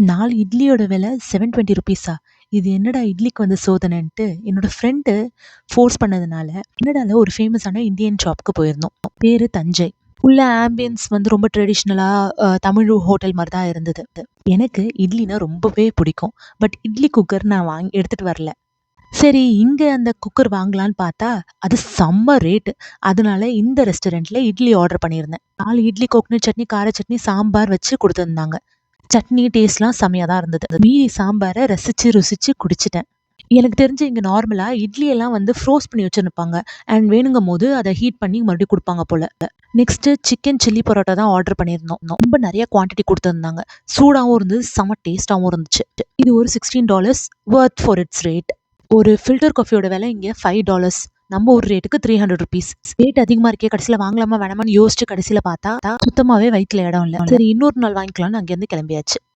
4 இட்லியோட விலை ₹720. இது என்னடா இட்லிக்கு வந்து சோதனைன்ட்டு என்னோட ஃப்ரெண்டு ஃபோர்ஸ் பண்ணதுனால கனடால ஒரு ஃபேமஸான இந்தியன் ஷாப்க்கு போயிருந்தோம். பேரு தஞ்சை. உள்ள ஆம்பியன்ஸ் வந்து ரொம்ப ட்ரெடிஷ்னலா தமிழ் ஹோட்டல் மாரி தான் இருந்தது. எனக்கு இட்லினா ரொம்பவே பிடிக்கும். பட் இட்லி குக்கர் நான் எடுத்துட்டு வரல. சரி இங்க அந்த குக்கர் வாங்கலான்னு பார்த்தா, அது செம்ம ரேட்டு. அதனால இந்த ரெஸ்டாரண்ட்ல இட்லி ஆர்டர் பண்ணியிருந்தேன். 4 இட்லி, கோகனட் சட்னி, கார சட்னி, சாம்பார் வச்சு குடுத்துருந்தாங்க. சட்னி டேஸ்ட்லாம் செம்மையா தான் இருந்தது. மீதி சாம்பார ரசிச்சு, ருசிச்சு குடிச்சுட்டேன். எனக்கு தெரிஞ்சு இங்க நார்மலா இட்லி எல்லாம் வந்து ஃப்ரோஸ் பண்ணி வச்சிருப்பாங்க. அண்ட் வேணுங்கும்போது அத ஹீட் பண்ணி மறுபடியும் குடுப்பாங்க போல. நெக்ஸ்ட்டு சிக்கன் சில்லி பரோட்டா தான் ஆர்டர் பண்ணியிருந்தோம். ரொம்ப நெறைய குவான்டிட்டி குடுத்துருந்தாங்க. சூடாவும் இருந்தது, செம்ம டேஸ்ட்டாவும் இருந்துச்சு. இது ஒரு $16 வொர்த் ஃபார் இட்ஸ் ரேட். ஒரு ஃபில்டர் காஃபியோட விலை இங்க $5. நம்ம ஊர் ரேட்டுக்கு ₹300. ரேட் அதிகமா இருக்கே, கடைசில வாங்கலாமா வேணாமான்னு யோசிச்சு கடைசில பார்த்தா சுத்தமாவே வயித்துல இடம் இல்ல. சரி இன்னொரு நாள் வாங்கிக்கலாம்னு அங்கேருந்து கிளம்பியாச்சு.